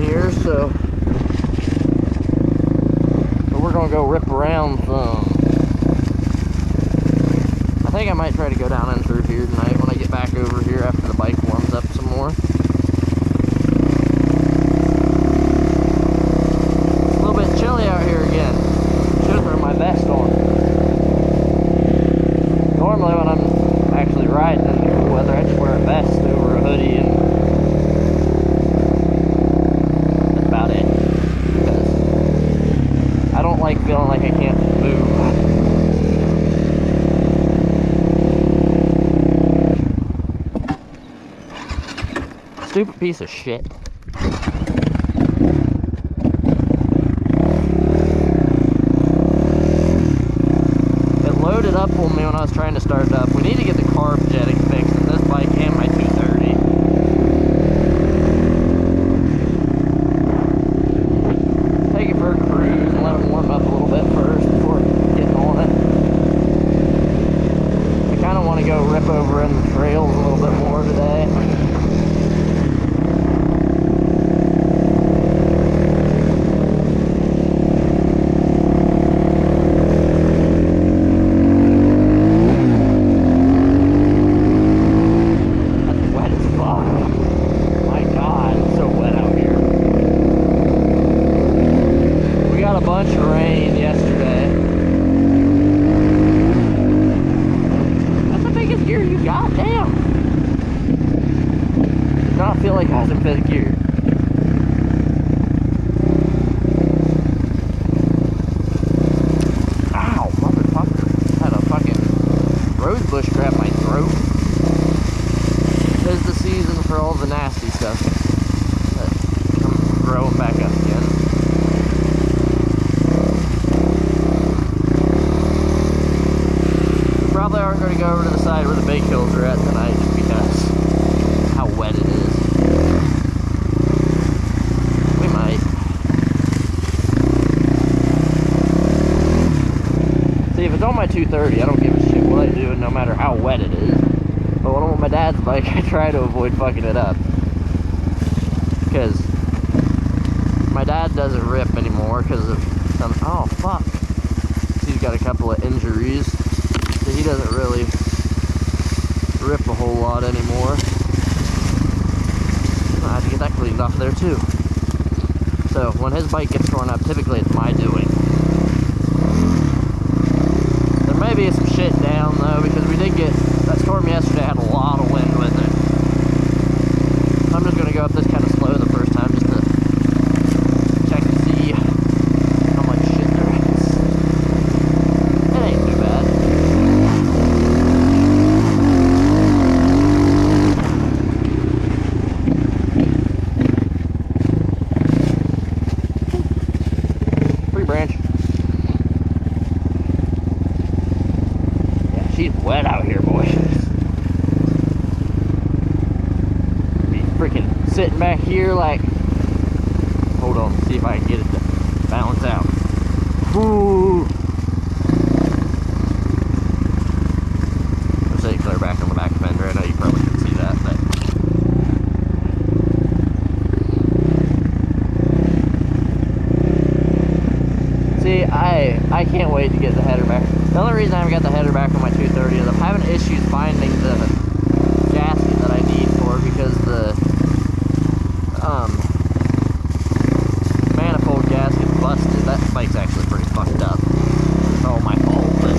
here, so we're gonna go rip around some. I think I might try to go down and through here tonight when I get back over here after the bike warms up some more. It's a little bit chilly out here again. Should have thrown my vest on. Normally when I'm actually riding in cool weather, I just wear a vest over a hoodie, and that's about it. Because I don't like feeling like I can't move. Stupid piece of shit. It loaded up on me when I was trying to start it up. We need to get the carb jetting fixed in this bike and my 230. Take it for a cruise and let it warm up a little bit first before getting on it. I kind of want to go rip over in the trails a little bit more today. Fifth gear. Ow, motherfucker. Had a fucking rose bush grab my throat. Tis the season for all the nasty stuff that comes growing back up again. We probably aren't going to go over to the side where the big hills are at tonight just because how wet it is. If it's on my 230, I don't give a shit what I do, no matter how wet it is. But when I'm on my dad's bike, I try to avoid fucking it up. Because my dad doesn't rip anymore because of some, oh fuck. He's got a couple of injuries, so he doesn't really rip a whole lot anymore. I have to get that cleaned off there too. So when his bike gets torn up, typically it's my doing. Maybe some shit down though, because we did get that storm yesterday, had a lot of wind with it. I'm just gonna go up this kind of slow the first time just to check and see how much shit there is. It ain't too bad. Free branch. She's wet out here, boys. Be freaking sitting back here like, hold on, see if I can get it to balance out. Ooh. I'll say clear back on the back fender. I know you probably can see that, but see, I can't wait to get the header back. The only reason I haven't got the header back on my 230 is I'm having issues finding the gasket that I need for it because the manifold gasket's busted. That bike's actually pretty fucked up. It's all my fault, but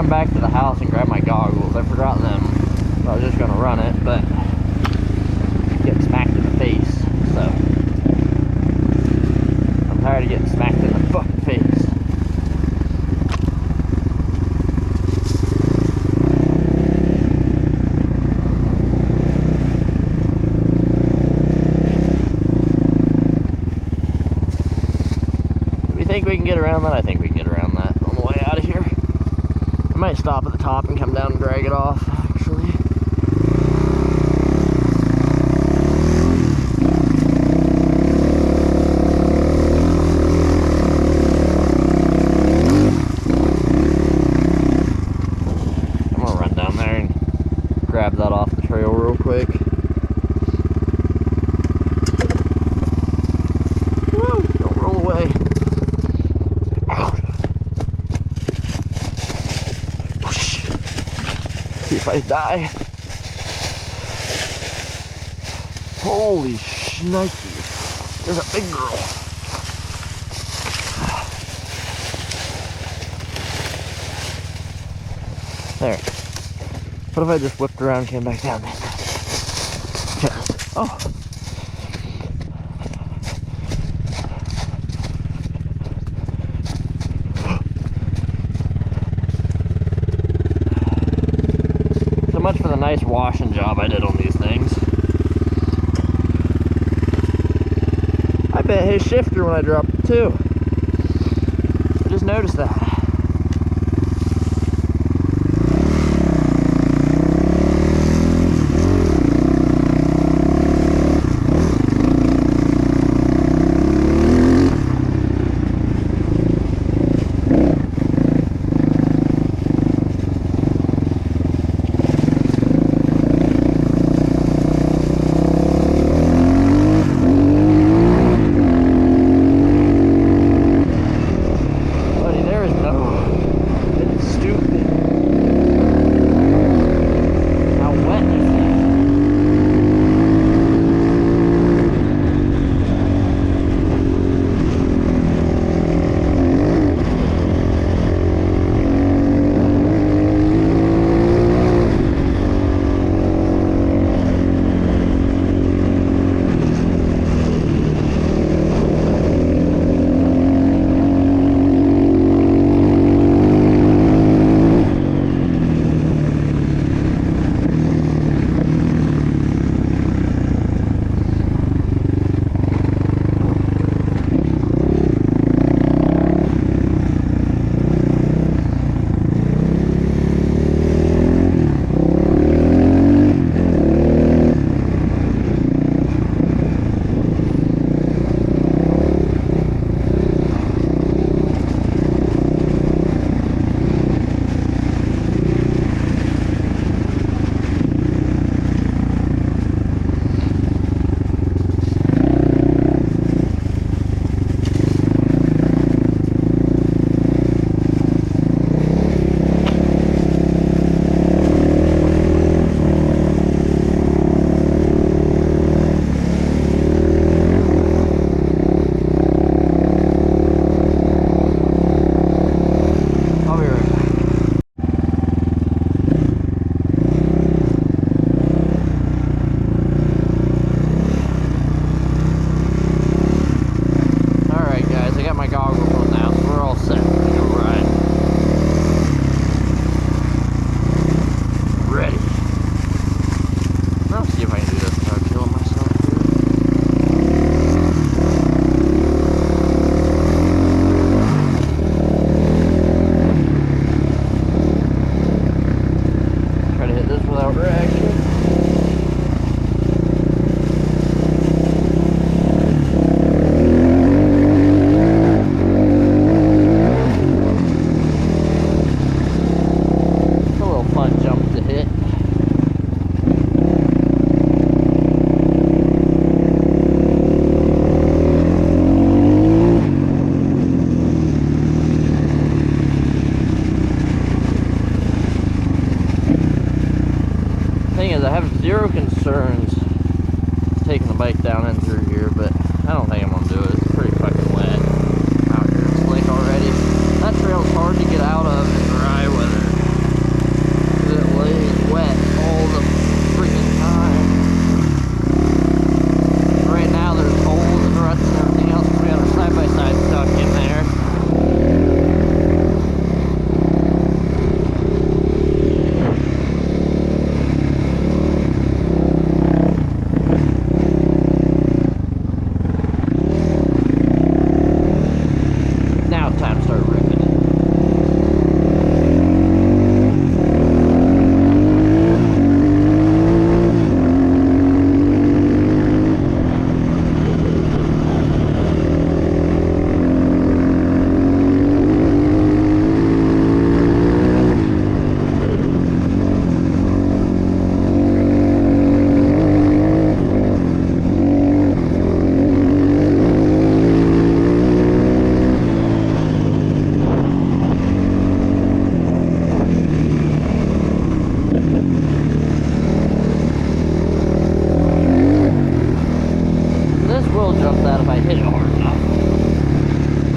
back to the house and grab my goggles. I forgot them. So I was just going to run it, but get smacked in the face. So I'm tired of getting smacked in the fucking face. think we can get around that? I think we can get around that on the way out of here. I might stop at the top and come down and drag it off, actually. I'm gonna run down there and grab that off the trail real quick. Woo, don't roll away. See if I die. Holy shnikey. There's a big girl. There. What if I just whipped around and came back down there? Oh. So much for the nice washing job I did on these things. I bet his shifter when I dropped it too. I just noticed that. Zero concerns taking the bike down in through here, but I don't think I'm gonna do it. It's pretty fucking wet out here. It's slick already. That trail's hard to get out of in dry weather. It lays wet all the freaking time. Right now there's holes and ruts and everything else. We got our side-by-side stuck in there.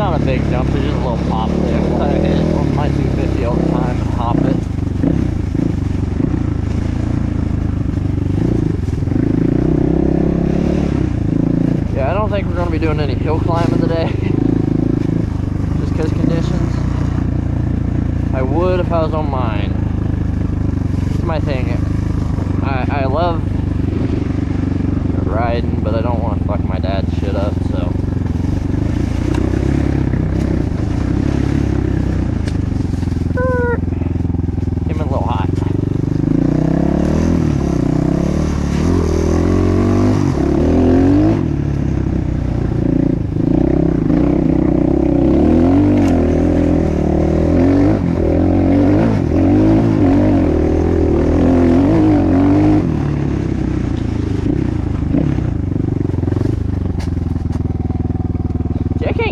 not a big jump, it's just a little pop there. I hit on my 250 all the time and hop it. Yeah, I don't think we're going to be doing any hill climbing today. Just because conditions. I would if I was on mine. It's my thing. I love riding, but I don't want to fuck my dad's shit up, so. Came in a little hot.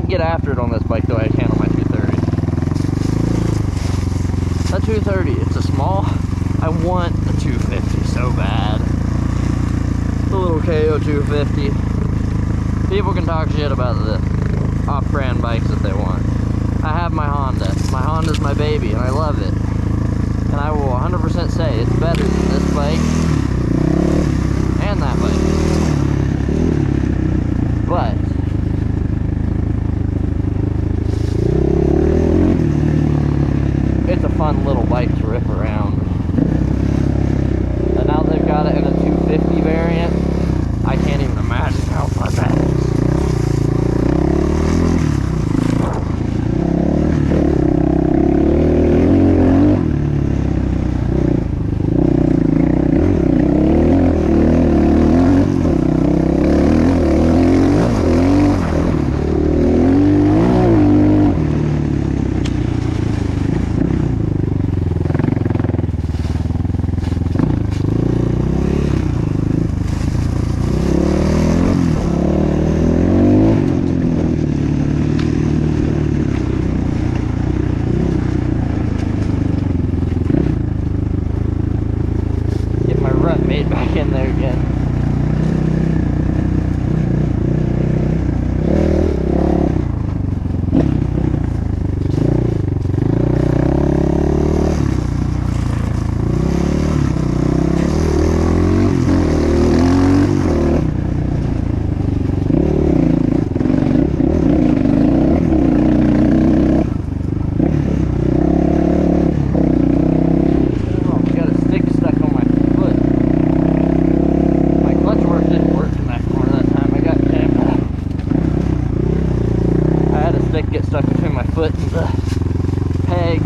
Get after it on this bike the way I can on my 230. That 230, it's a small. I want the 250 so bad. The little kayo 250. People can talk shit about the off-brand bikes if they want. I have my Honda. My Honda's my baby, and I love it. And I will 100% say it's better than this bike and that bike. But it's a fun little bike to rip around. And now they've got it in a 250 variant. I can't even imagine how fun that is. Made back in there again. Get stuck between my foot and the peg.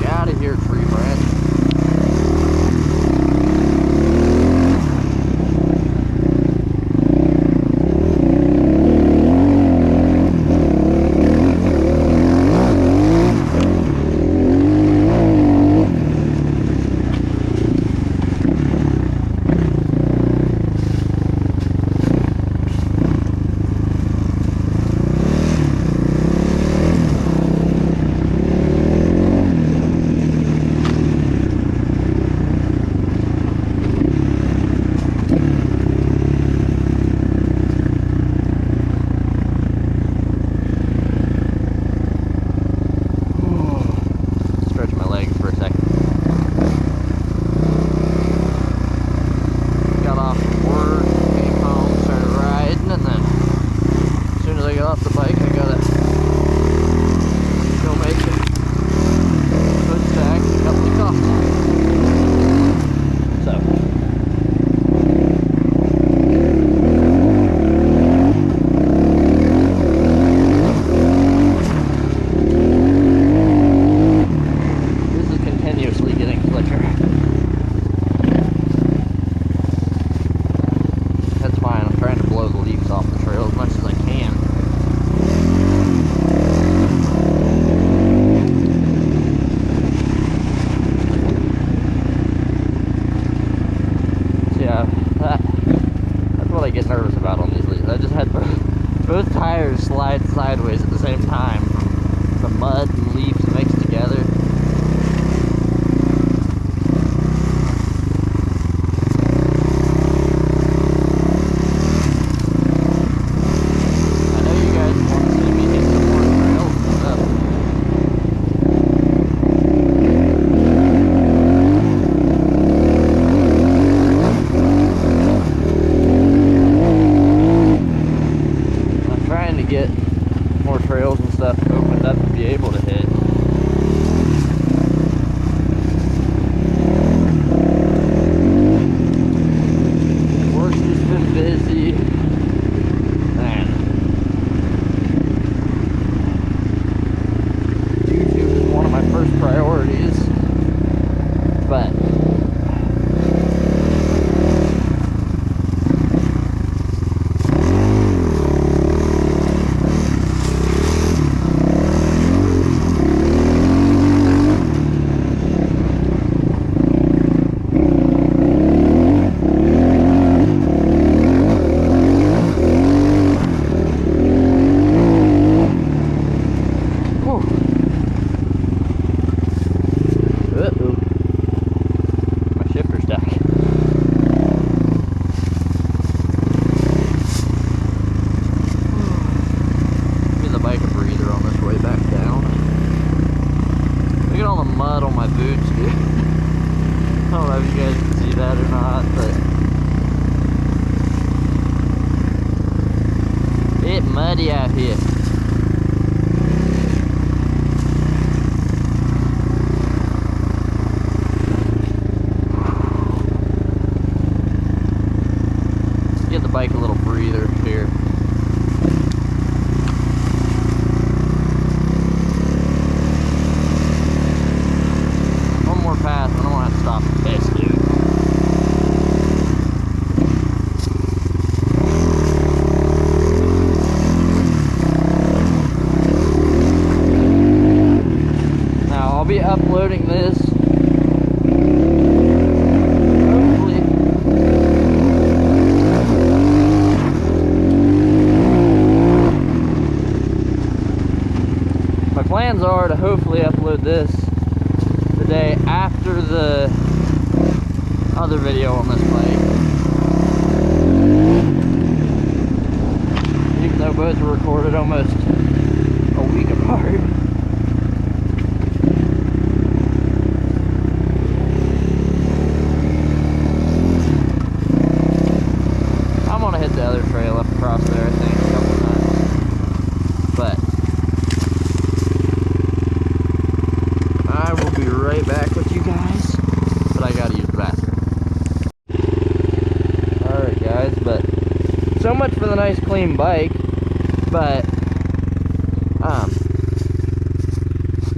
Out of here, tree branch. priorities. But mud on my boots, dude. I don't know if you guys can see that or not, but it's muddy out here. Give the bike a little breather here. Path, I don't want to stop and piss, dude. Now I'll be uploading this hopefully my plans are to hopefully upload this the day after the other video on this bike. Even though both were recorded almost a week apart. I'm gonna hit the other trail up across there, I think, a couple times. But I will be right back with you guys, but I gotta use the bathroom. Alright guys, but so much for the nice clean bike, but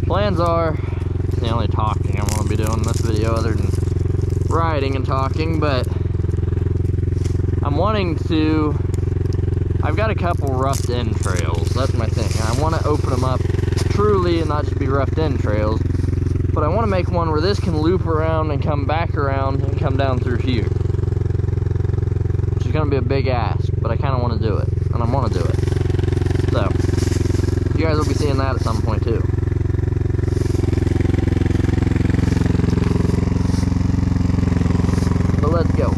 plans are, it's the only talking I'm gonna be doing in this video other than riding and talking, but I'm wanting to, I've got a couple roughed in trails, that's my thing. I want to open them up truly and not just be roughed in trails. But I want to make one where this can loop around and come back around and come down through here. Which is going to be a big ask, but I kind of want to do it. And I want to do it. So, you guys will be seeing that at some point too. But let's go.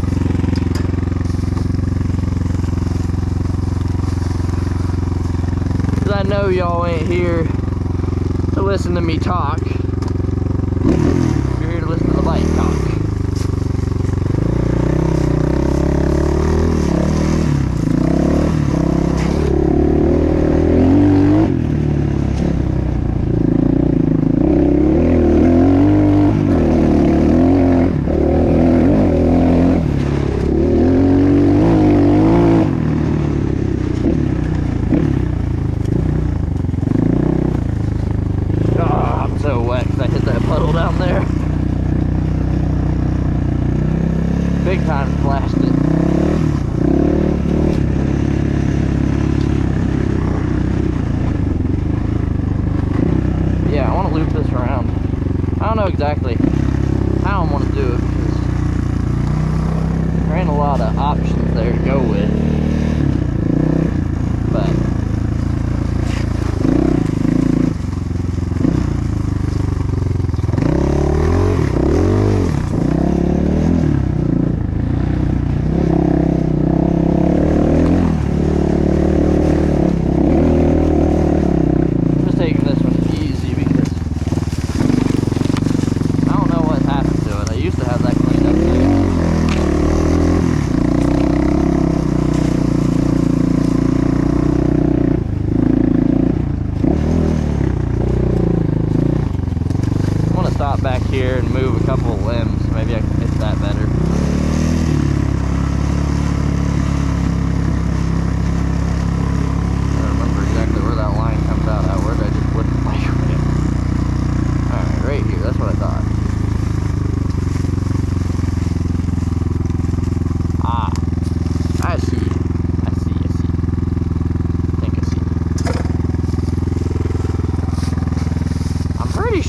Because I know y'all ain't here to listen to me talk. You're here to listen to the bike talk. Down there. Big time splashed it. Yeah, I want to loop this around. I don't know exactly how I want to do it because there ain't a lot of options there to go with. But stop back here and move a couple of limbs. Maybe I can hit that better. I don't remember exactly where that line comes out at. Where did I just put the bike with? Alright, right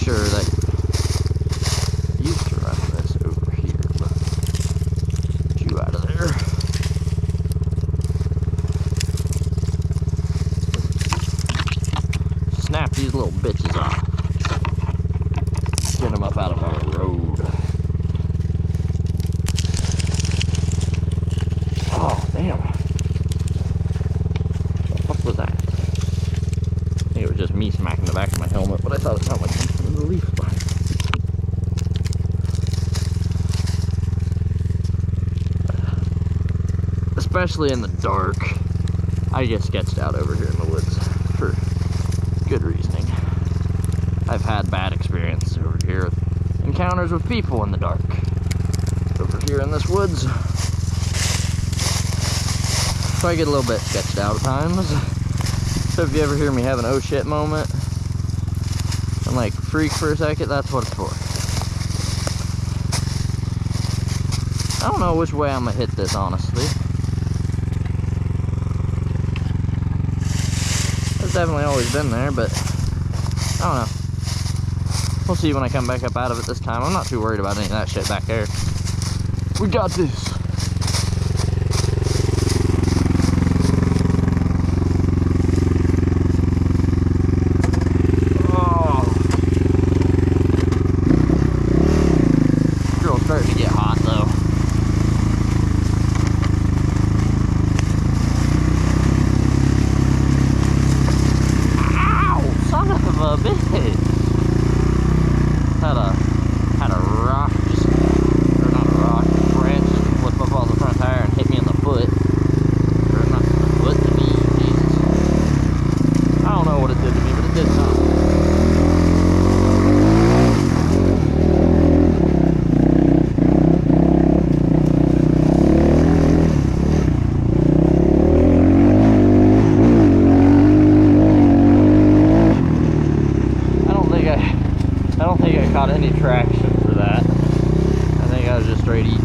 sure that I used to run this over here, but get you out of there. Snap these little bitches off. Get them up out of our road. Oh, damn. What the fuck was that? I think it was just me smacking the back of my helmet, but I thought it sounded like something in the leaf behind. Especially in the dark, I get sketched out over here in the woods for good reasoning. I've had bad experiences over here, encounters with people in the dark over here in this woods. So I get a little bit sketched out at times. So if you ever hear me have an oh shit moment and like freak for a second, that's what it's for. I don't know which way I'm gonna hit this, honestly. It's definitely always been there, but I don't know. We'll see when I come back up out of it this time. I'm not too worried about any of that shit back there. We got this. Had a rock just, or not a rock, branch just flip up on the front tire and hit me in the foot. Or not the foot, the knee, Jesus. I don't know what it did to me, but it did something. I don't think I caught any traction for that. I think I was just straight eating.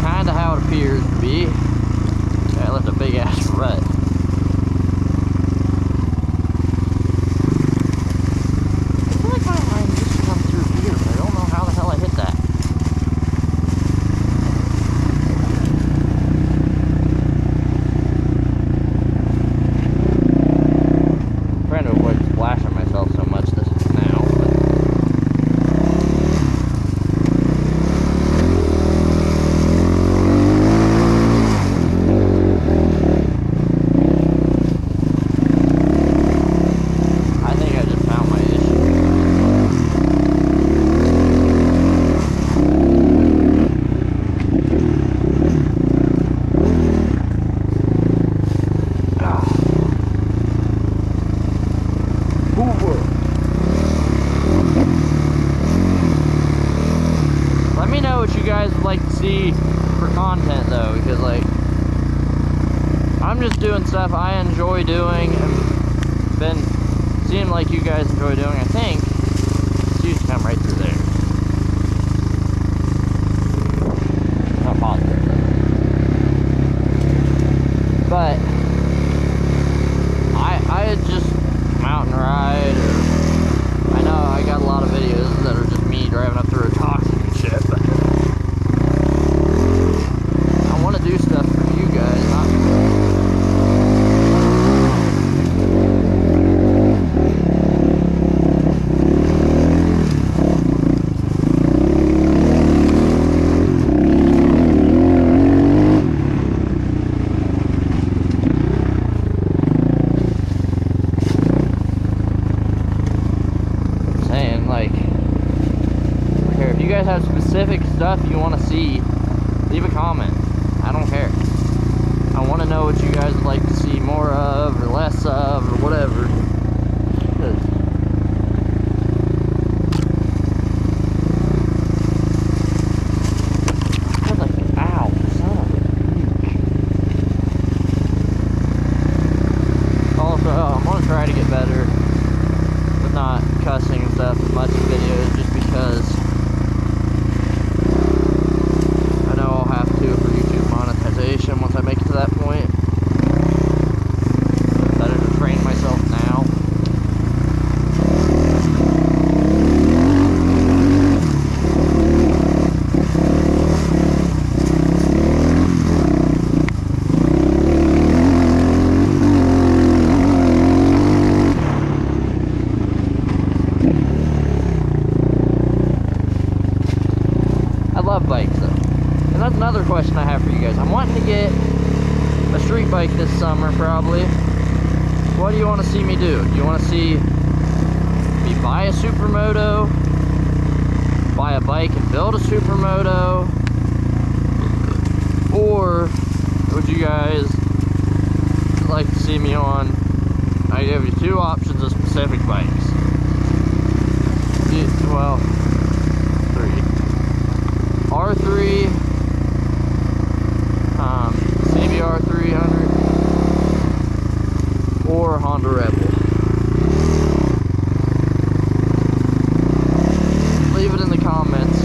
Kinda how it appears to be. Yeah, I left a big ass rut. I feel like my line used to come through here, but I don't know how the hell I hit that. Trying to avoid splashing myself so much this now, but I think I just found my issue. Let me know what you guys would like to see for content though, because like I'm just doing stuff I enjoy doing and been seeing like you guys enjoy doing. I think it's used to come right through there. Not positive though. But I just mountain ride, or I know I got a lot of videos that are just me driving up through a toxic and shit, but I want to do stuff for you guys, not if you guys have specific stuff you want to see, leave a comment. I don't care. I want to know what you guys would like to see more of or less of or whatever. Ow, son of a bitch. Also, I'm going to try to get better with not cussing and stuff as much in videos, just because I know I'll have to for YouTube monetization once I make it to that point. Better to train myself summer probably. What do you want to see me do? Do you want to see me buy a supermoto? Buy a bike and build a supermoto? Or would you guys like to see me on? I give you two options of specific bikes. Well, three. R3, CBR 300, or Honda Rebel. Leave it in the comments.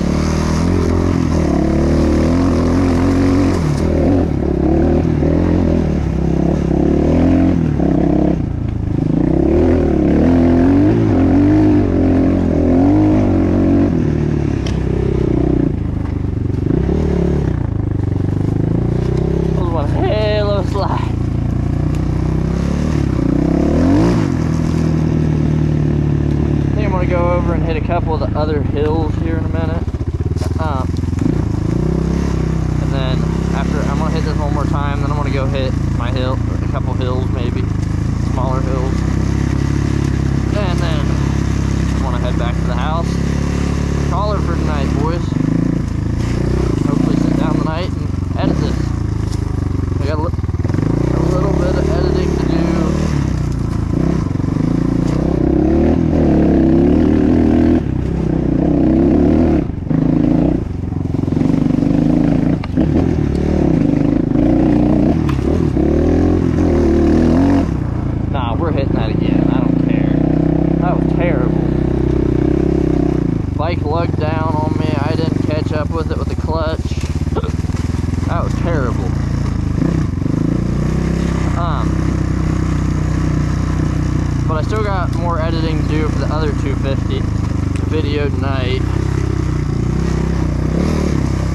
Hit a couple of the other hills here in a minute, and then after I'm gonna hit this one more time, then I'm gonna go hit my hill, a couple hills maybe, smaller hills, and then I'm gonna head back to the house. Call it for tonight, boys. Hopefully sit down tonight and edit this. I got a little bit of editing to do. Bike lugged down on me. I didn't catch up with it with the clutch. That was terrible. But I still got more editing to do for the other 250 video tonight.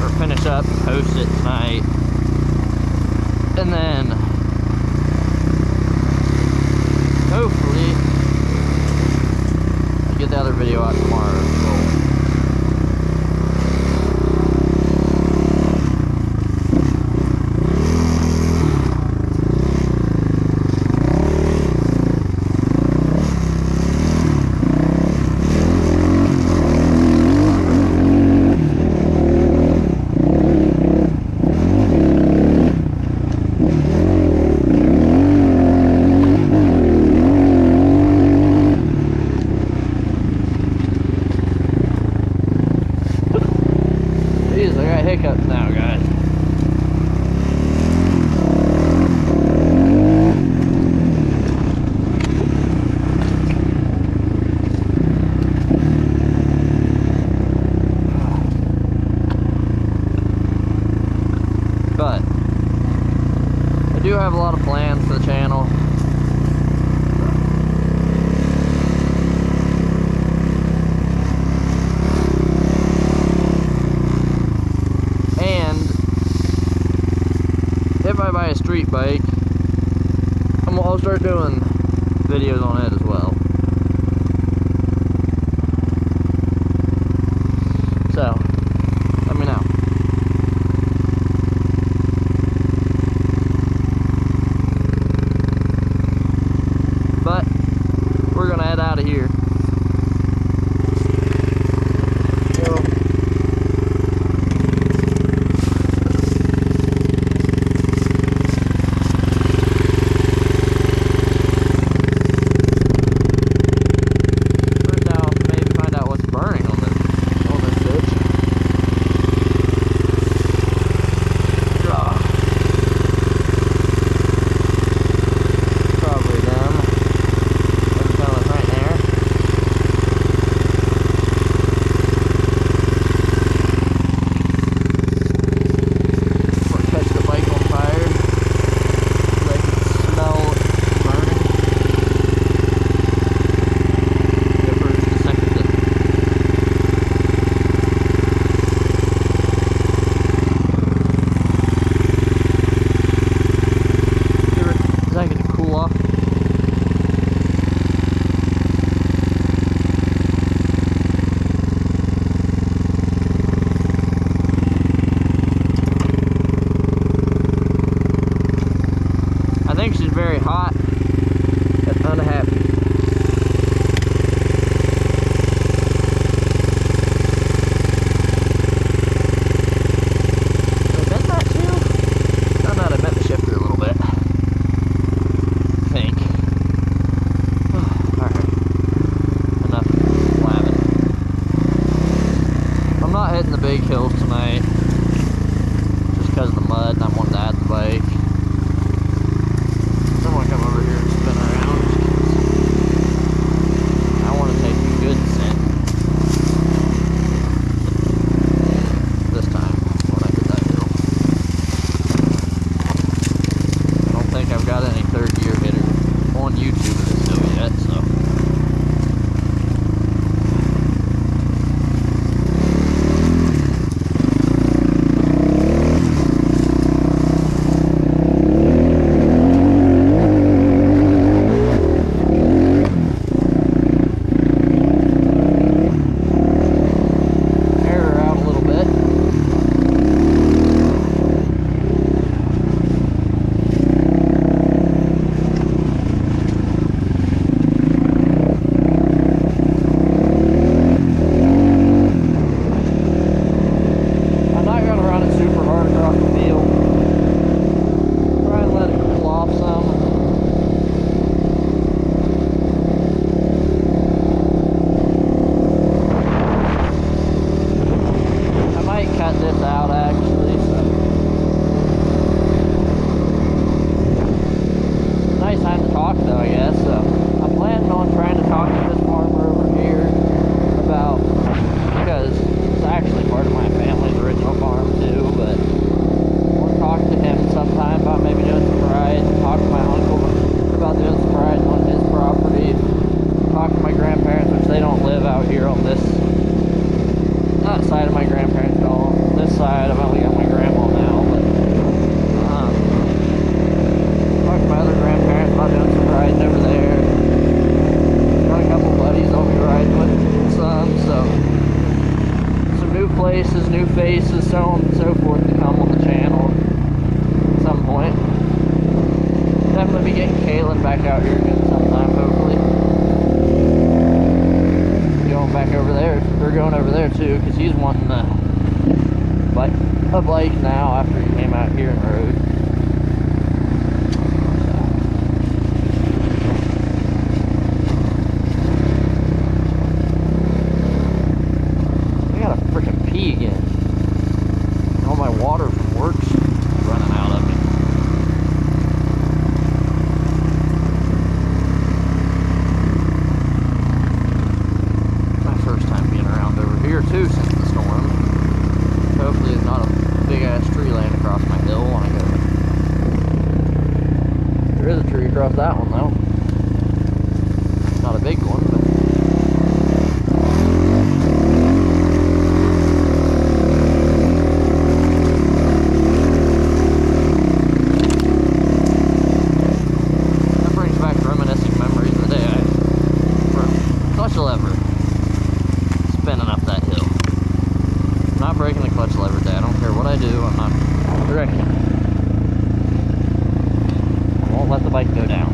Or finish up and post it tonight. And then hopefully get the other video out tomorrow. Jeez, I got hiccups now, guys. But I do have a lot of plans for the channel. If I buy a street bike, I'll start doing videos on it as well. So, let me know. But, we're gonna head out of here. big hills tonight, just because of the mud, and I'm on Dad's bike. So I'm gonna come over here and spin around. I want to take a good scent this time when I hit that hill. I don't think I've got any third gear hitter on YouTube of this hill yet, so. Places, new faces, so on and so forth to come on the channel at some point. Definitely be getting Kaylin back out here again sometime, hopefully. Going back over there, or going over there too, because he's wanting a bike now after he came out here and rode. Across that one though. Not a big one, but that brings back reminiscing memories of the day for clutch lever spinning up that hill. I'm not breaking the clutch lever day. I don't care what I do, I'm not breaking it. Let the bike go down.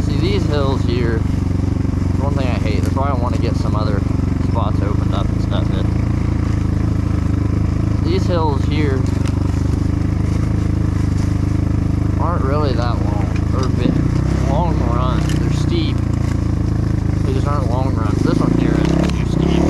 See, these hills here, one thing I hate, that's why I want to get some other spots opened up and stuff. These hills here aren't really that long, or big long runs. They're steep. They just aren't long runs. This one here is too steep.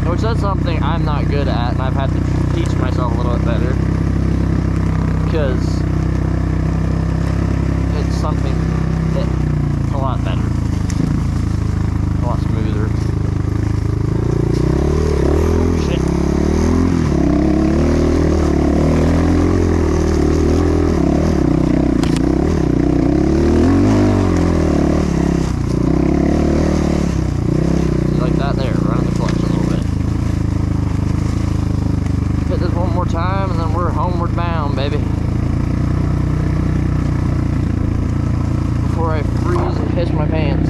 Which that's something I'm not good at, and I've had to teach myself a little bit better. Because it's something that's a lot better. A lot smoother. Shit. Like that there, running the clutch a little bit. Hit this one more time and then we're homeward bound, baby. Before I freeze and piss my pants.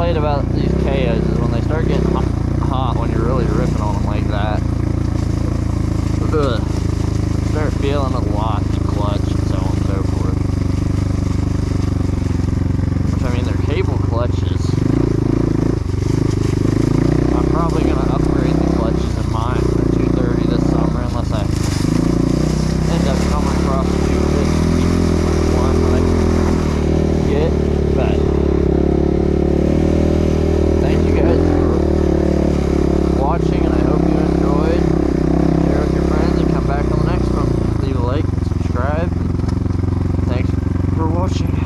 About these kayos is when they start getting hot when you're really ripping on them like that. Ugh. Start feeling a lot in the clutch and so on and so forth. Which, I mean, they're cable clutches. I'm probably going to upgrade the clutches in mine to 230 this summer unless I end up coming across a 250 one that I can get. But thank you guys for watching, and I hope you enjoyed. Share with your friends and come back on the next one. Leave a like and subscribe. Thanks for watching.